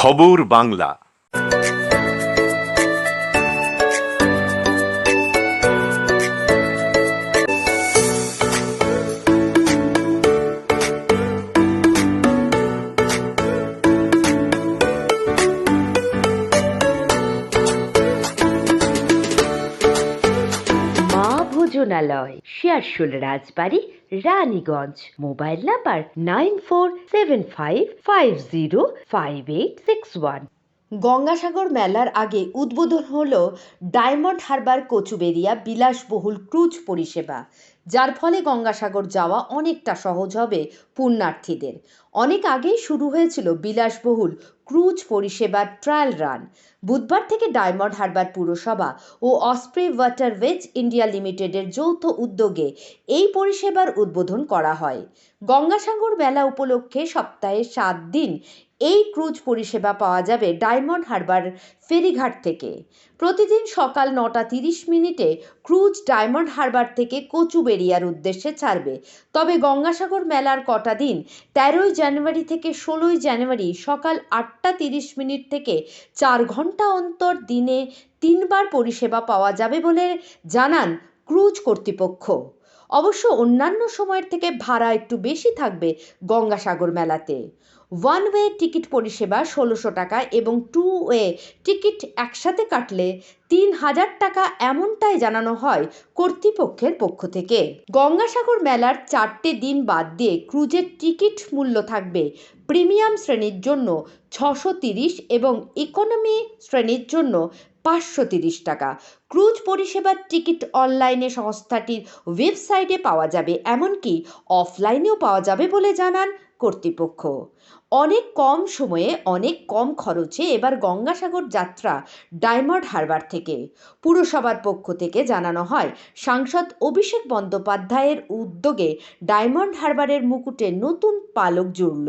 খবর বাংলা। ভোজনালয়, Searsole Rajbari, Raniganj. Mobile number 9475505861। Gangasagar মেলার আগে উদ্বোধন হলো ডায়মন্ড হারবার কচুবেড়িয়া বিলাসবহুল ক্রুজ পরিষেবা, যার ফলে গঙ্গাসাগর যাওয়া অনেকটা সহজ হবে পুণ্যার্থীদের। অনেক আগেই শুরু হয়েছিল বিলাসবহুল ক্রুজ পরিষেবার ট্রায়াল রান। বুধবার থেকে ডায়মন্ড হারবার পুরসভা ও অসপ্রে ওয়াটারওয়েজ ইন্ডিয়া লিমিটেডের যৌথ উদ্যোগে এই পরিষেবার উদ্বোধন করা হয়। গঙ্গাসাগর মেলা উপলক্ষে সপ্তাহে 7 দিন এই ক্রুজ পরিষেবা পাওয়া যাবে ডায়মন্ড হারবার ফেরিঘাট থেকে। প্রতিদিন সকাল 9:30 ক্রুজ ডায়মন্ড হারবার থেকে কচুবেড়িয়ার উদ্দেশ্যে ছাড়বে। তবে গঙ্গাসাগর মেলার কটা দিন 13 জানুয়ারি থেকে 16 জানুয়ারি সকাল 8:30 থেকে 4 ঘন্টা অন্তর দিনে 3 বার পরিষেবা পাওয়া যাবে বলে জানান ক্রুজ কর্তৃপক্ষ। অবশ্য অন্যান্য সময়ের থেকে ভাড়া একটু বেশি থাকবে গঙ্গাসাগর মেলাতে। ওয়ান ওয়ে টিকিট পরিষেবা 1600 টাকা এবং 2 ওয়ে টিকিট একসাথে কাটলে 3000 টাকা, এমনটাই জানানো হয় কর্তৃপক্ষের পক্ষ থেকে। গঙ্গাসাগর মেলার 4টে দিন বাদ দিয়ে ক্রুজের টিকিট মূল্য থাকবে প্রিমিয়াম শ্রেণীর জন্য 630 এবং ইকোনমি শ্রেণীর জন্য 530 টাকা। ক্রুজ পরিষেবার টিকিট অনলাইনে সংস্থাটির ওয়েবসাইটে পাওয়া যাবে, এমনকি অফলাইনেও পাওয়া যাবে বলে জানান কর্তৃপক্ষ। অনেক কম সময়ে অনেক কম খরচে এবার গঙ্গাসাগর যাত্রা ডায়মন্ড হারবার থেকে। পুরসভার পক্ষ থেকে জানানো হয়, সাংসদ অভিষেক বন্দ্যোপাধ্যায়ের উদ্যোগে ডায়মন্ড হারবারের মুকুটে নতুন পালক জুড়ল।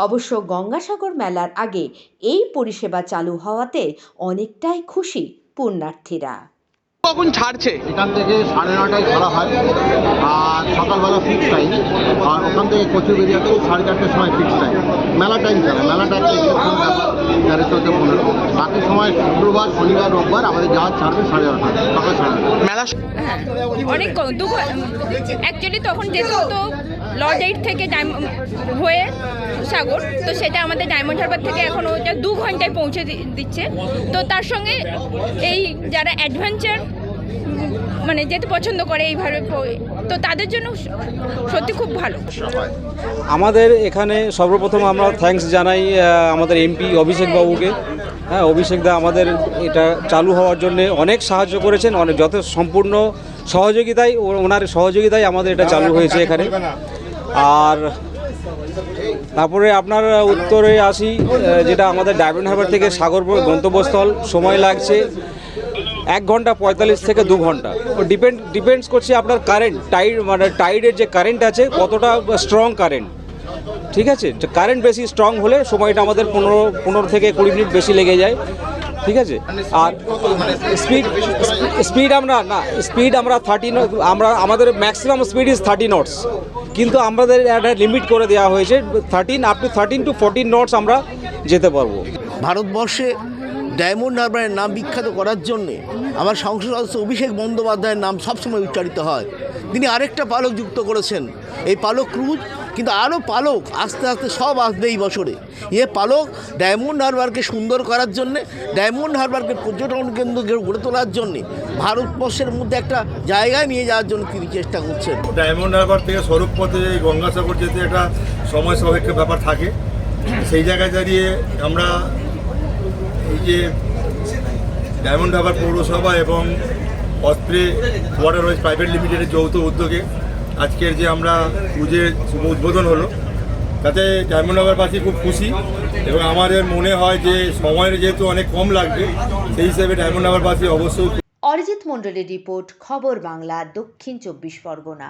অবশ্য গঙ্গাসাগর মেলার আগে এই পরিষেবা চালু হওয়াতে অনেকটাই খুশি পুণ্যার্থীরা। কখন ছাড়ছে? এখান থেকে 9:30টায় ছাড়া হয়, আর সকালবেলা ফিক্স টাইম, আর ওখান থেকে কচুবেড়িয়া থেকে 4:30টার সময় ফিক্স টাইম। মেলা টাইম ছাড়া, মেলাটা একটা এক্সেপশন ব্যাপার, 13-14-15। বাকি সময় শুক্রবার, শনিবার, রোববার আমাদের জাহাজ ছাড়বে 8:30 সকাল 8:30। মেলা অনেক অ্যাকচুয়ালি তখন যেতে হতো লর্ড 8 থেকে হয়ে সাগর, তো সেটা আমাদের ডায়মন্ড হারবার থেকে এখন ওটা 2 ঘন্টায় পৌঁছে দিচ্ছে। তো তার সঙ্গে এই যারা অ্যাডভেঞ্চার মানে যেতে পছন্দ করে এইভাবে, তো তাদের জন্য সত্যি খুব ভালো। আমাদের এখানে সর্বপ্রথম আমরা থ্যাঙ্কস জানাই আমাদের এমপি অভিষেক বাবুকে। হ্যাঁ, অভিষেক দা আমাদের এটা চালু হওয়ার জন্য অনেক সাহায্য করেছেন, অনেক সম্পূর্ণ সহযোগিতায়, ওনার সহযোগিতায় আমাদের এটা চালু হয়েছে এখানে। আর তারপরে আপনার উত্তরে আসি, যেটা আমাদের ডায়মন্ড হারবার থেকে সাগর গন্তব্যস্থল সময় লাগছে 1 ঘন্টা 45 থেকে 2 ঘন্টা। ডিপেন্ডস করছে আপনার কারেন্ট, টাইডের যে কারেন্ট আছে কতটা স্ট্রং কারেন্ট। ঠিক আছে, কারেন্ট বেশি স্ট্রং হলে সময়টা আমাদের 15 থেকে 20 মিনিট বেশি লেগে যায়। ঠিক আছে, আর স্পিড আমরা 30, আমাদের ম্যাক্সিমাম স্পিড ইজ 30 নটস, কিন্তু আমাদের একটা লিমিট করে দেওয়া হয়েছে 13 to 14 নটস আমরা যেতে পারবো। ভারতবর্ষে ডায়মন্ড হারবারের নাম বিখ্যাত করার জন্যে আমার সংসদ সদস্য অভিষেক বন্দ্যোপাধ্যায়ের নাম সবসময় উচ্চারিত হয়। তিনি আরেকটা পালক যুক্ত করেছেন, এই পালক ক্রুজ, কিন্তু আরও পালক আস্তে আস্তে সব আসবে এই বছরে। এ পালক ডায়মন্ড হারবারকে সুন্দর করার জন্যে, ডায়মন্ড হারবারকে পর্যটন কেন্দ্র গড়ে তোলার জন্যে, ভারতবর্ষের মধ্যে একটা জায়গায় নিয়ে যাওয়ার জন্য তিনি চেষ্টা করছেন। ডায়মন্ড হারবার থেকে স্বরূপপথে গঙ্গাসাগর যেতে একটা সময় সাপেক্ষ ব্যাপার থাকে, সেই জায়গায় দাঁড়িয়ে আমরা এই যে ডায়মন্ড হারবার পৌরসভা এবং অসপ্রে ওয়াটারওয়েজ প্রাইভেট লিমিটেডের যৌথ উদ্যোগে আজকের যে আমরা ক্রুজের শুভ উদ্বোধন হলো, তাতে ডায়মন্ড হারবারবাসী খুব খুশি। এবং আমাদের মনে হয় যে সময়ের যেহেতু অনেক কম লাগবে, সেই হিসেবে ডায়মন্ড হারবারবাসী অবশ্যই। অরিজিৎ মণ্ডলের রিপোর্ট, খবর বাংলা, দক্ষিণ 24 পরগনা।